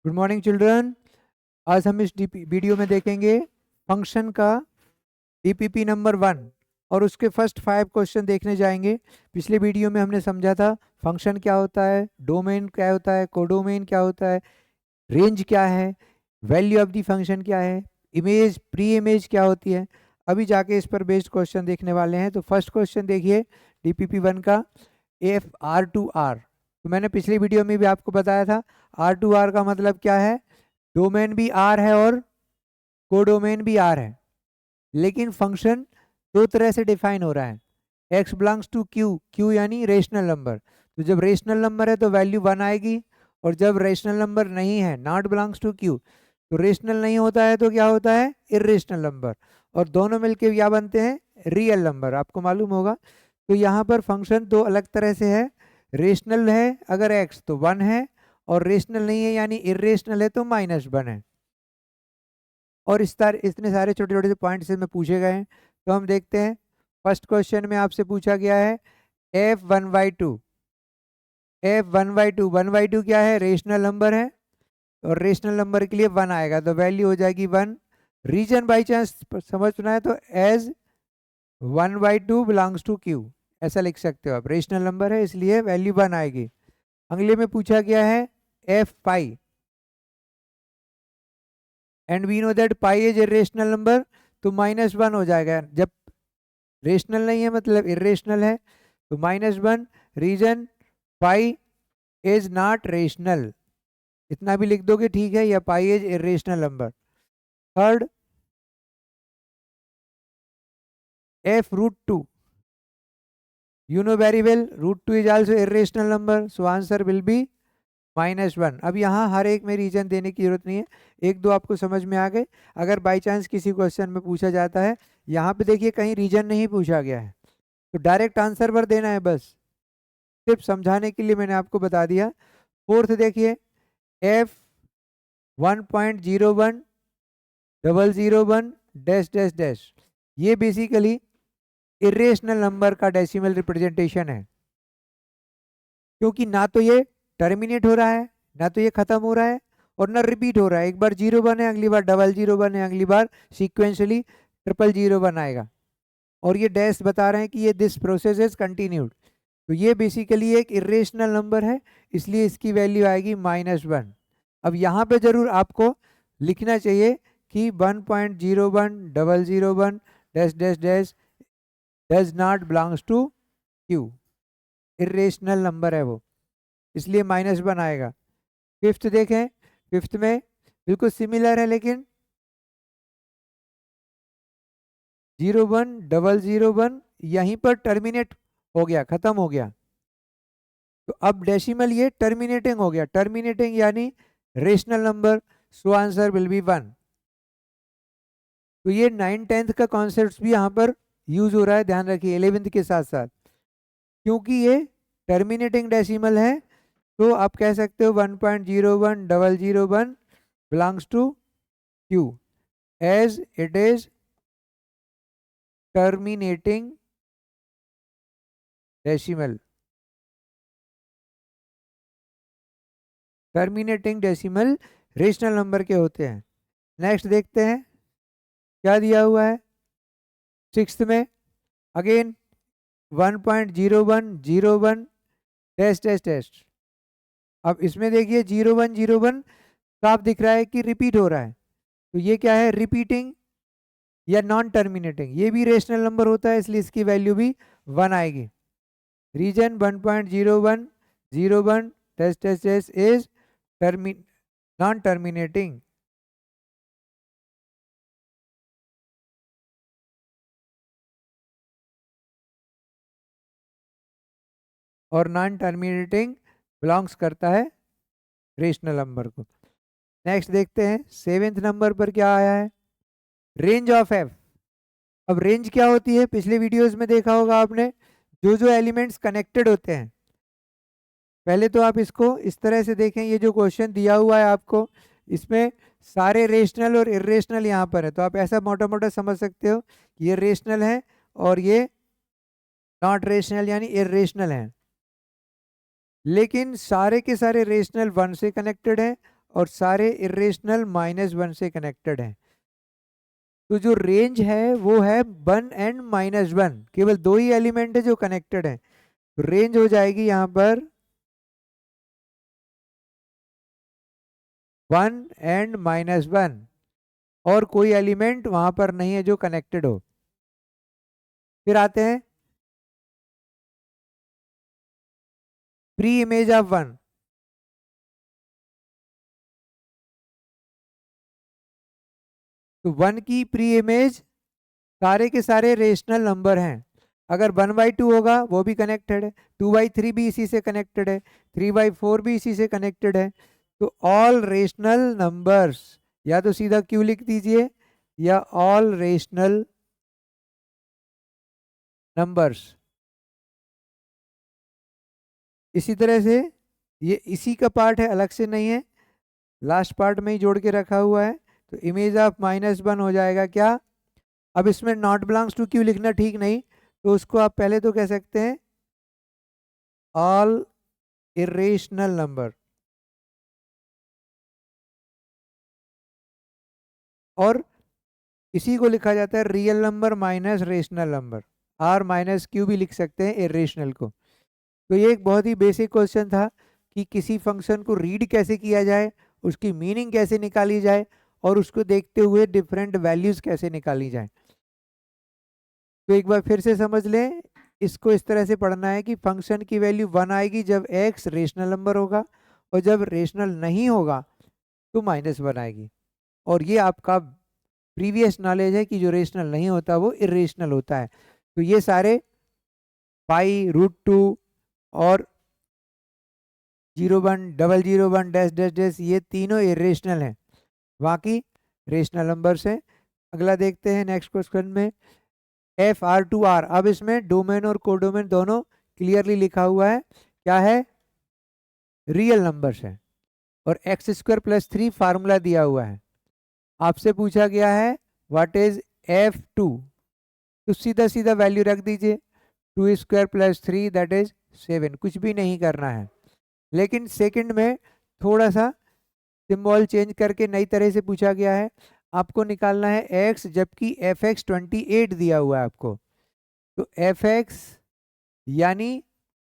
Good morning children. आज हम इस वीडियो में देखेंगे फंक्शन का डीपीपी नंबर 1 और उसके फर्स्ट 5 क्वेश्चन देखने जाएंगे। पिछले वीडियो में हमने समझा था फंक्शन क्या होता है, डोमेन क्या होता है, कोडोमेन क्या होता है, रेंज क्या है, वैल्यू ऑफ द फंक्शन क्या है, इमेज प्री इमेज क्या होती है। अभी जाके इस पर बेस्ड क्वेश्चन देखने वाले हैं। तो फर्स्ट क्वेश्चन देखिए डीपीपी 1 का, एफ आर टू आर। तो मैंने पिछली वीडियो में भी आपको बताया था आर टू आर का मतलब क्या है। डोमेन भी आर है और कोडोमेन भी आर है, लेकिन फंक्शन दो तरह से डिफाइन हो रहा है। x belongs to q, q यानी रेशनल नंबर। तो जब रेशनल नंबर है तो वैल्यू 1 आएगी, और जब रेशनल नंबर नहीं है, नॉट बिलोंग्स टू q, तो रेशनल नहीं होता है तो क्या होता है, इरेशनल नंबर। और दोनों मिलके क्या बनते हैं, रियल नंबर। आपको मालूम होगा। तो यहाँ पर फंक्शन दो अलग तरह से है। रेशनल है अगर x तो 1 है, और रेशनल नहीं है यानी इरेशनल है तो -1 है। और इतने सारे छोटे छोटे पॉइंट्स में पूछे गए हैं। तो हम देखते हैं। फर्स्ट क्वेश्चन में आपसे पूछा गया है f1/2। f1/2, 1/2 क्या है, रेशनल नंबर है, और रेशनल नंबर के लिए 1 आएगा तो वैल्यू हो जाएगी 1। रीजन बाई चांस समझना है तो एज 1/2 बिलोंग्स टू q ऐसा लिख सकते हो आप। रेशनल नंबर है इसलिए वैल्यू 1 आएगी। अगले में पूछा गया है f pi, and we know that pi is irrational number, तो -1 हो जाएगा। जब रेशनल नहीं है मतलब इरेशनल है तो -1। Reason pi is not rational, इतना भी लिख दोगे ठीक है, या pi is irrational number. Third, f√2, you know very well √2 is also irrational number, so answer will be -1। अब यहाँ हर एक में रीजन देने की जरूरत नहीं है, एक दो आपको समझ में आ गए। अगर बाई चांस किसी क्वेश्चन में पूछा जाता है, यहाँ पे देखिए कहीं रीजन नहीं पूछा गया है, तो डायरेक्ट आंसर पर देना है बस। सिर्फ समझाने के लिए मैंने आपको बता दिया। फोर्थ देखिए, f1.01001001 ये बेसिकली इरेशनल नंबर का डेसिमल रिप्रेजेंटेशन है, क्योंकि ना तो ये टर्मिनेट हो रहा है, ना तो ये खत्म हो रहा है, और ना रिपीट हो रहा है। एक बार 0 1 है, अगली बार 001 है, अगली बार सिक्वेंशली 000 आएगा, और ये डैश बता रहे हैं कि ये दिस प्रोसेस इज कंटिन्यूड। तो ये बेसिकली एक इरेशनल नंबर है, इसलिए इसकी वैल्यू आएगी -1। अब यहाँ पे जरूर आपको लिखना चाहिए कि 1.010001 dash dash dash does not belongs to q, irrational number है वो, इसलिए -1 आएगा। फिफ्थ देखें, फिफ्थ में बिल्कुल सिमिलर है, लेकिन 01001 यहीं पर टर्मिनेट हो गया, खत्म हो गया। तो अब डेसिमल ये टर्मिनेटिंग हो गया, टर्मिनेटिंग यानी rational number, so answer will be 1। तो ये 9th-10th का कॉन्सेप्ट भी यहाँ पर यूज हो रहा है, ध्यान रखिए 11th के साथ साथ। क्योंकि ये टर्मिनेटिंग डेसिमल है तो आप कह सकते हो 1.01001 belongs to q as it is terminating decimal. Terminating decimal rational number के होते हैं। नेक्स्ट देखते हैं क्या दिया हुआ है। सिक्स्थ में अगेन 1.0101 टेस्ट टेस्ट टेस्ट। अब इसमें देखिए 0101 साफ दिख रहा है कि रिपीट हो रहा है, तो ये क्या है, रिपीटिंग या नॉन टर्मिनेटिंग। ये भी रेशनल नंबर होता है, इसलिए इसकी वैल्यू भी 1 आएगी। Reason 1.0101 test test test is non terminating. और नॉन टर्मिनेटिंग बिलोंग्स करता है रेशनल नंबर को। नेक्स्ट देखते हैं 7th नंबर पर क्या आया है, रेंज ऑफ एफ। अब रेंज क्या होती है, पिछले वीडियोस में देखा होगा आपने, जो जो एलिमेंट्स कनेक्टेड होते हैं। पहले तो आप इसको इस तरह से देखें, ये जो क्वेश्चन दिया हुआ है आपको, इसमें सारे रेशनल और इरेशनल यहाँ पर है, तो आप ऐसा मोटा मोटा समझ सकते हो ये रेशनल है और ये नॉट रेशनल यानी इरेशनल है। लेकिन सारे के सारे रेशनल 1 से कनेक्टेड है और सारे इरेशनल -1 से कनेक्टेड हैं। तो जो रेंज है वो है 1 एंड -1, केवल दो ही एलिमेंट है जो कनेक्टेड है। तो रेंज हो जाएगी यहाँ पर 1 एंड -1, और कोई एलिमेंट वहां पर नहीं है जो कनेक्टेड हो। फिर आते हैं प्री इमेज ऑफ 1। तो 1 की प्री इमेज सारे के सारे रेशनल नंबर हैं। अगर 1/2 होगा वो भी कनेक्टेड है, 2/3 भी इसी से कनेक्टेड है, 3/4 भी इसी से कनेक्टेड है। तो ऑल रेशनल नंबर्स, या तो सीधा क्यू लिख दीजिए या ऑल रेशनल नंबर्स। इसी तरह से ये इसी का पार्ट है, अलग से नहीं है, लास्ट पार्ट में ही जोड़ के रखा हुआ है। तो इमेज ऑफ -1 हो जाएगा क्या। अब इसमें नॉट बिलोंग्स टू क्यू लिखना ठीक नहीं, तो उसको आप पहले तो कह सकते हैं ऑल इरेशनल नंबर, और इसी को लिखा जाता है real number minus rational number. R minus Q भी लिख सकते हैं इरेशनल को। तो ये एक बहुत ही बेसिक क्वेश्चन था कि किसी फंक्शन को रीड कैसे किया जाए, उसकी मीनिंग कैसे निकाली जाए, और उसको देखते हुए डिफरेंट वैल्यूज कैसे निकाली जाए। तो एक बार फिर से समझ लें, इसको इस तरह से पढ़ना है कि फंक्शन की वैल्यू 1 आएगी जब x रेशनल नंबर होगा, और जब रेशनल नहीं होगा तो -1 आएगी। और ये आपका प्रीवियस नॉलेज है कि जो रेशनल नहीं होता वो इरेशनल होता है। तो ये सारे पाई, √2 और 0, 1, 001, डैश डैश डैश, ये तीनों इरेशनल हैं, बाकी रेशनल नंबर्स हैं। अगला देखते हैं नेक्स्ट क्वेश्चन में FR2R। अब इसमें डोमेन और कोडोमेन दोनों क्लियरली लिखा हुआ है, क्या है, रियल नंबर्स है, और x² + 3 फार्मूला दिया हुआ है। आपसे पूछा गया है व्हाट इज F2, तो सीधा सीधा वैल्यू रख दीजिए, 2² + 3 दैट इज 7, कुछ भी नहीं करना है। लेकिन सेकंड में थोड़ा सा सिंबल चेंज करके नई तरह से पूछा गया है, आपको निकालना है x, जबकि fx 28 दिया हुआ है आपको। तो fx यानी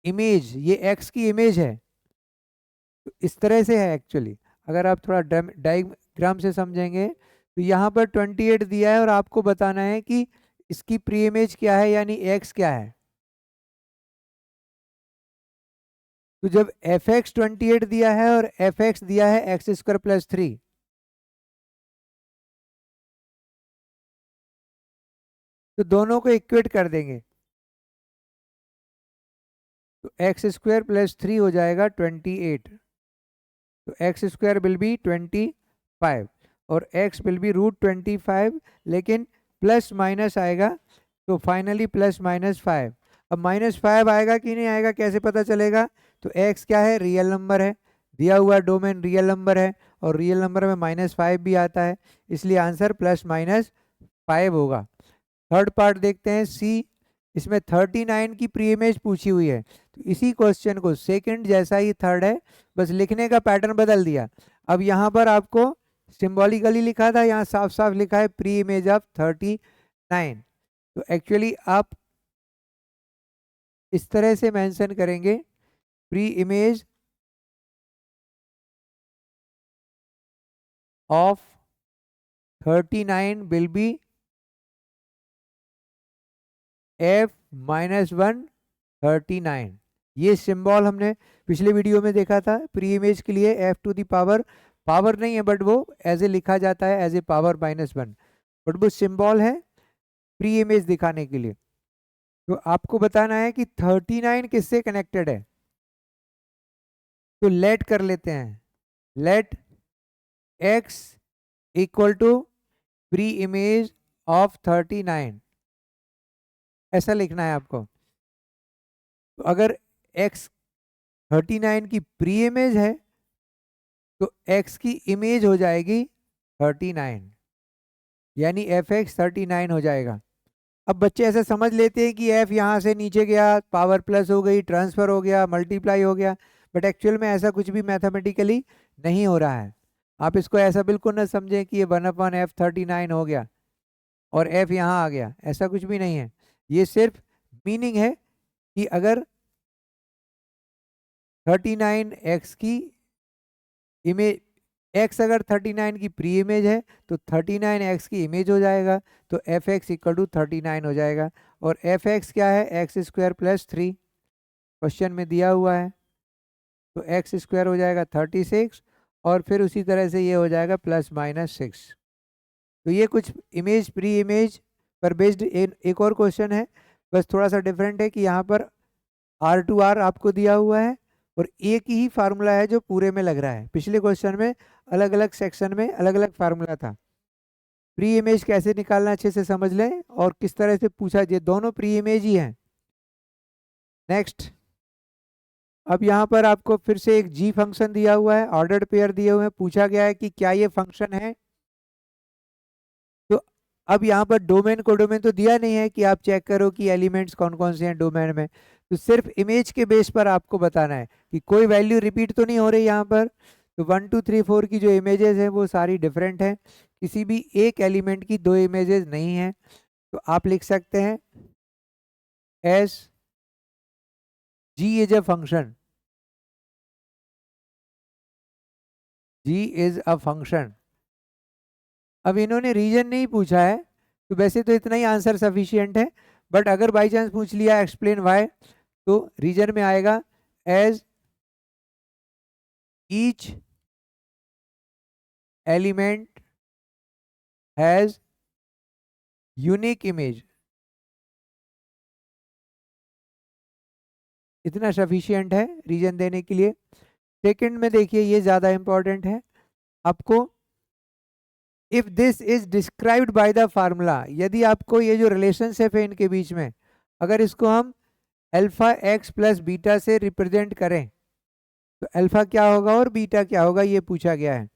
इमेज, ये x की इमेज है, तो इस तरह से है एक्चुअली। अगर आप थोड़ा डायग्राम से समझेंगे तो यहाँ पर 28 दिया है, और आपको बताना है कि इसकी प्री इमेज क्या है, यानी x क्या है। तो जब fx 28 दिया है और fx दिया है x² + 3, तो दोनों को इक्वेट कर देंगे, तो x² + 3 हो जाएगा 28। तो x² विल बी 25 और x विल बी √25, लेकिन प्लस माइनस आएगा, तो फाइनली +-5। अब -5 आएगा कि नहीं आएगा कैसे पता चलेगा। तो x क्या है, रियल नंबर है, दिया हुआ डोमेन रियल नंबर है, और रियल नंबर में -5 भी आता है, इसलिए आंसर +-5 होगा। थर्ड पार्ट देखते हैं सी। इसमें 39 की प्री इमेज पूछी हुई है, तो इसी क्वेश्चन को सेकंड जैसा ही थर्ड है, बस लिखने का पैटर्न बदल दिया। अब यहाँ पर आपको सिंबॉलिकली लिखा था, यहाँ साफ साफ लिखा है प्री इमेज ऑफ 39। तो एक्चुअली आप इस तरह से मेंशन करेंगे, pre image of 39 will be f-1 39। ये सिंबल हमने पिछले वीडियो में देखा था, प्री इमेज के लिए f⁻, पावर नहीं है बट वो एज ए लिखा जाता है एज ए पावर -1, बट वो सिंबल है प्री इमेज दिखाने के लिए। तो आपको बताना है कि 39 किससे कनेक्टेड है। तो लेट कर लेते हैं, let x = pre image of 39, ऐसा लिखना है आपको। तो अगर x 39 की प्री इमेज है तो x की इमेज हो जाएगी 39, यानी fx 39 हो जाएगा। अब बच्चे ऐसा समझ लेते हैं कि f यहाँ से नीचे गया, पावर प्लस हो गई, ट्रांसफर हो गया, मल्टीप्लाई हो गया, बट एक्चुअल में ऐसा कुछ भी मैथमेटिकली नहीं हो रहा है। आप इसको ऐसा बिल्कुल ना समझें कि ये 1/f39 हो गया और f यहाँ आ गया, ऐसा कुछ भी नहीं है। ये सिर्फ मीनिंग है कि अगर 39x की इमेज, x अगर 39 की प्री इमेज है तो 39x की इमेज हो जाएगा, तो fx इक्वल टू 39 हो जाएगा। और fx क्या है? एक्स स्क्वायर प्लस 3 क्वेश्चन में दिया हुआ है, तो एक्स स्क्वायर हो जाएगा 36 और फिर उसी तरह से ये हो जाएगा ±6। तो ये कुछ इमेज प्री इमेज पर बेस्ड एक और क्वेश्चन है, बस थोड़ा सा डिफरेंट है कि यहाँ पर R2R आपको दिया हुआ है और एक ही फार्मूला है जो पूरे में लग रहा है। पिछले क्वेश्चन में अलग अलग सेक्शन में अलग अलग फार्मूला था। प्री इमेज कैसे निकालना अच्छे से समझ लें और किस तरह से पूछा, ये दोनों प्री इमेज ही हैं। नेक्स्ट, अब यहाँ पर आपको फिर से एक जी फंक्शन दिया हुआ है, ऑर्डर्ड पेयर दिए हुए हैं, पूछा गया है कि क्या ये फंक्शन है। तो अब यहाँ पर डोमेन को डोमेन तो दिया नहीं है कि आप चेक करो कि एलिमेंट्स कौन कौन से हैं डोमेन में, तो सिर्फ इमेज के बेस पर आपको बताना है कि कोई वैल्यू रिपीट तो नहीं हो रही यहाँ पर। तो 1 2 3 4 की जो इमेजेस हैं वो सारी डिफरेंट हैं, किसी भी एक एलिमेंट की दो इमेजेस नहीं है। तो आप लिख सकते हैं as G is a function, G is a function. अब इन्होंने रीजन नहीं पूछा है, तो वैसे तो इतना ही आंसर सफिशिएंट है, बट अगर बाई चांस पूछ लिया एक्सप्लेन वाई, तो रीजन में आएगा as each element has unique image. इतना सफिशिएंट है रीजन देने के लिए। सेकंड में देखिए, ये ज्यादा इंपॉर्टेंट है आपको, if this is described by the formula, यदि आपको ये जो रिलेशनशिप है इनके बीच में, अगर इसको हम अल्फा एक्स प्लस बीटा से रिप्रेजेंट करें तो अल्फा क्या होगा और बीटा क्या होगा, ये पूछा गया है।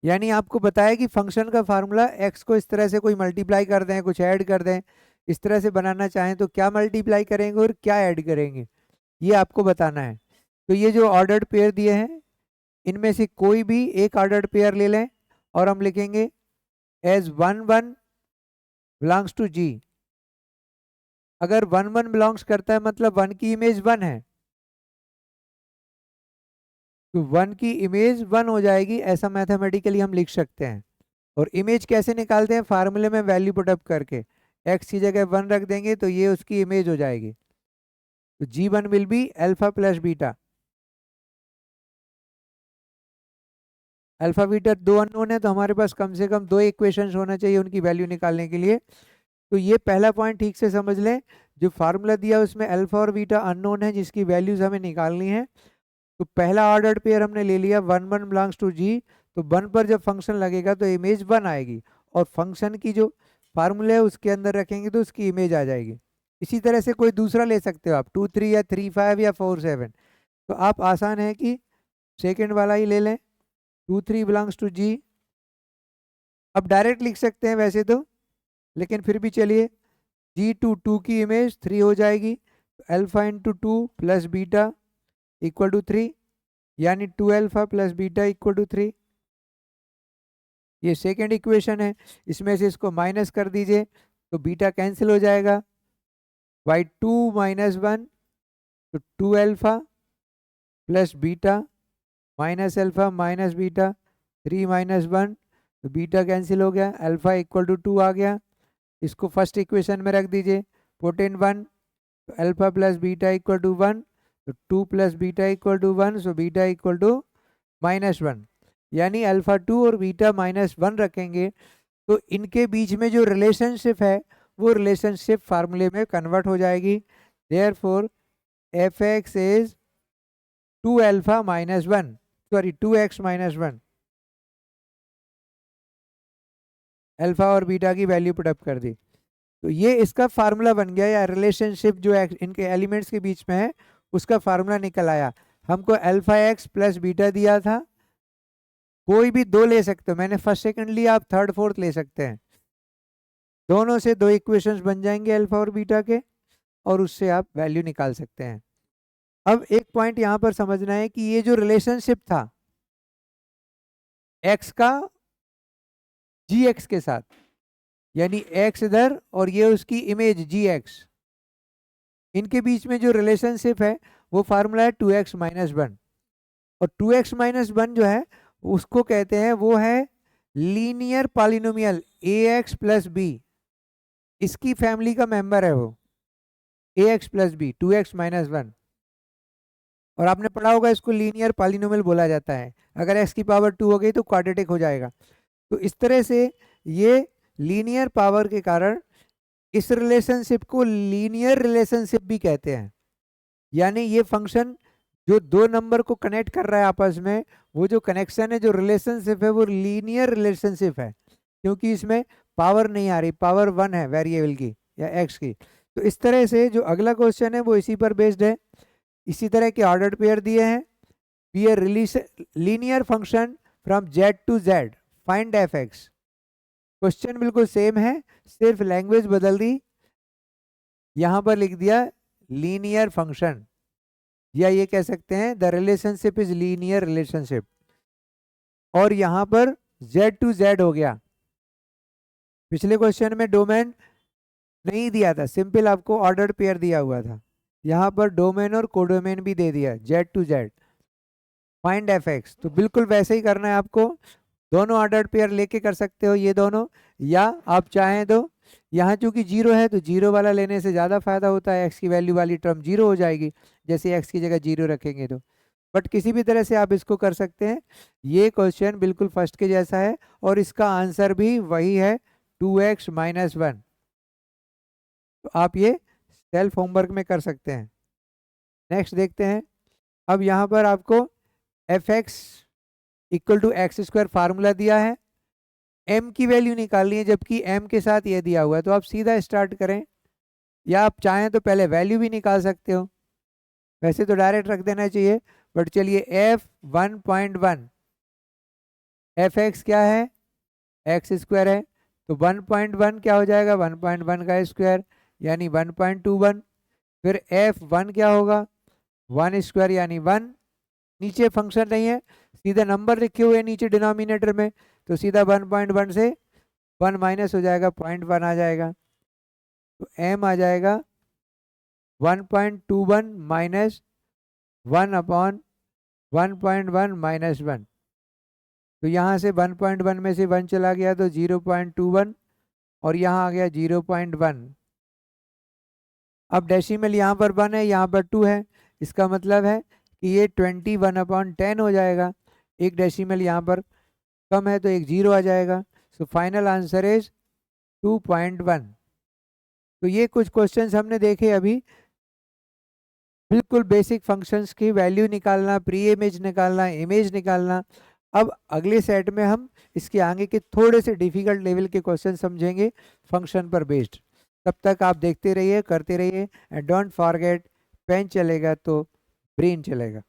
यानी आपको बताया कि फंक्शन का फार्मूला एक्स को इस तरह से कोई मल्टीप्लाई कर दें, कुछ ऐड कर दें, इस तरह से बनाना चाहें तो क्या मल्टीप्लाई करेंगे और क्या ऐड करेंगे, ये आपको बताना है। तो ये जो ऑर्डर्ड पेयर दिए हैं इनमें से कोई भी एक ऑर्डर्ड पेयर ले लें और हम लिखेंगे एज 1 1 बिलोंग्स टू जी। अगर 1 1 बिलोंग्स करता है मतलब 1 की इमेज 1 है, तो 1 की इमेज 1 हो जाएगी, ऐसा मैथमेटिकली हम लिख सकते हैं। और इमेज कैसे निकालते हैं? फार्मूले में वैल्यू पुटअप करके एक्स की जगह 1 रख देंगे तो ये उसकी इमेज हो जाएगी। तो G1 will be alpha plus beta. Alpha beta दो अननोन है, तो हमारे पास कम से कम दो इक्वेशंस होना चाहिए उनकी वैल्यू निकालने के लिए। तो ये पहला पॉइंट ठीक से समझ लें, जो फार्मूला दिया उसमें अल्फा और बीटा अननोन है जिसकी वैल्यूज हमें निकालनी है। तो पहला ऑर्डर्ड पेयर हमने ले लिया 1 1 बिलोंग्स टू जी, तो 1 पर जब फंक्शन लगेगा तो इमेज 1 आएगी और फंक्शन की जो फार्मूला है उसके अंदर रखेंगे तो उसकी इमेज आ जाएगी। इसी तरह से कोई दूसरा ले सकते हो आप, 2 3 या 3 5 या 4 7। तो आप आसान है कि सेकेंड वाला ही ले लें, 2 3 बिलोंग्स टू जी। अब डायरेक्ट लिख सकते हैं वैसे तो, लेकिन फिर भी चलिए, G2 की इमेज 3 हो जाएगी, alpha into 2 plus beta equal to 3, यानी 2 alpha plus beta equal to 3। ये सेकेंड इक्वेशन है, इसमें से इसको माइनस कर दीजिए तो बीटा कैंसिल हो जाएगा, बाई 2 माइनस 1, तो 2 alpha plus beta minus alpha minus beta, 3 minus 1, तो बीटा कैंसिल हो गया, अल्फा इक्वल टू 2 आ गया। इसको फर्स्ट इक्वेशन में रख दीजिए, पुट इन 1, तो alpha plus beta equal to 1, तो 2 plus beta equal to 1, so beta equal to -1। यानी अल्फा 2 और बीटा -1 रखेंगे तो इनके बीच में जो रिलेशनशिप है वो रिलेशनशिप फार्मूले में कन्वर्ट हो जाएगी। Therefore F x is 2 alpha -1, sorry 2x -1। Alpha और बीटा की वैल्यू पुटअप कर दी, तो ये इसका फार्मूला बन गया, या रिलेशनशिप जो इनके एलिमेंट्स के बीच में है उसका फार्मूला निकल आया। हमको अल्फा एक्स प्लस बीटा दिया था, कोई भी दो ले सकते हो, मैंने फर्स्ट सेकंड लिया, आप थर्ड फोर्थ ले सकते हैं, दोनों से दो इक्वेशंस बन जाएंगे अल्फा और बीटा के, और उससे आप वैल्यू निकाल सकते हैं। अब एक पॉइंट यहाँ पर समझना है कि ये जो रिलेशनशिप था एक्स का जी एक्स के साथ, यानी एक्स इधर और ये उसकी इमेज जी एक्स, इनके बीच में जो रिलेशनशिप है वो फार्मूला है 2x-1। और 2x-1 जो है उसको कहते हैं, वो है linear polynomial ax plus B, इसकी फैमिली का मेंबर है वो ax प्लस बी 2x-1। और आपने पढ़ा होगा इसको लीनियर पॉलिनोमियल बोला जाता है, अगर x की पावर 2 हो गई तो क्वाड्रेटिक हो जाएगा। तो इस तरह से ये लीनियर पावर के कारण इस रिलेशनशिप को लीनियर रिलेशनशिप भी कहते हैं। यानी ये फंक्शन जो दो नंबर को कनेक्ट कर रहा है आपस में, वो जो कनेक्शन है, जो रिलेशनशिप है, वो लीनियर रिलेशनशिप है, क्योंकि इसमें पावर नहीं आ रही, पावर 1 है वेरिएबल की या एक्स की। तो इस तरह से जो अगला क्वेश्चन है वो इसी पर बेस्ड है। इसी तरह के ऑर्डर्ड पेयर दिए हैं, be a linear function from Z to Z, find F X. Question बिल्कुल सेम है, सिर्फ लैंग्वेज बदल दी, यहां पर लिख दिया लीनियर फंक्शन, या ये कह सकते हैं the relationship is linear relationship, और यहां पर z टू z हो गया। पिछले क्वेश्चन में डोमेन नहीं दिया था, सिंपल आपको ऑर्डर्ड पेयर दिया हुआ था, यहां पर डोमेन और कोडोमेन भी दे दिया z to z। Find F X, तो बिल्कुल वैसे ही करना है आपको, दोनों ऑर्डर्ड पेयर लेके कर सकते हो ये दोनों, या आप चाहें तो यहाँ चूंकि जीरो है तो जीरो वाला लेने से ज़्यादा फायदा होता है, एक्स की वैल्यू वाली टर्म जीरो हो जाएगी जैसे एक्स की जगह जीरो रखेंगे तो। बट किसी भी तरह से आप इसको कर सकते हैं। ये क्वेश्चन बिल्कुल फर्स्ट के जैसा है और इसका आंसर भी वही है 2x-1। तो आप ये सेल्फ होमवर्क में कर सकते हैं। नेक्स्ट देखते हैं, अब यहाँ पर आपको F X equal to X square formula दिया है, m की वैल्यू निकालनी है, जबकि m के साथ ये दिया हुआ है, तो आप सीधा स्टार्ट करें, या आप चाहें तो पहले वैल्यू भी निकाल सकते हो, वैसे तो डायरेक्ट रख देना चाहिए, बट चलिए f1.1, एफ एक्स क्या है, एक्स स्क्वायर है, तो 1.1 क्या हो जाएगा, 1.1 का स्क्वायर यानी 1.21। फिर f1 क्या होगा, 1 स्क्वायर यानी 1, नीचे फंक्शन नहीं है, सीधा नंबर लिखे हुए नीचे डिनोमिनेटर में, तो सीधा 1.1 से 1 माइनस हो जाएगा, 0.1 आ जाएगा, तो m आ जाएगा 1.21 माइनस 1/1.1 माइनस 1। तो यहाँ से 1.1 में से 1 चला गया तो 0.21, और यहाँ आ गया 0.1। अब डेसिमल यहाँ पर 1 है, यहाँ पर 2 है, इसका मतलब है कि ये 21/10 हो जाएगा, एक डेसिमल यहाँ पर कम है तो एक जीरो आ जाएगा। So final answer is 2.1। तो ये कुछ क्वेश्चंस हमने देखे अभी, बिल्कुल बेसिक फंक्शंस की वैल्यू निकालना, प्री इमेज निकालना, इमेज निकालना। अब अगले सेट में हम इसके आगे के थोड़े से डिफिकल्ट लेवल के क्वेश्चन समझेंगे फंक्शन पर बेस्ड। तब तक आप देखते रहिए, करते रहिए, एंड डोंट फॉरगेट, पेन चलेगा तो ब्रेन चलेगा।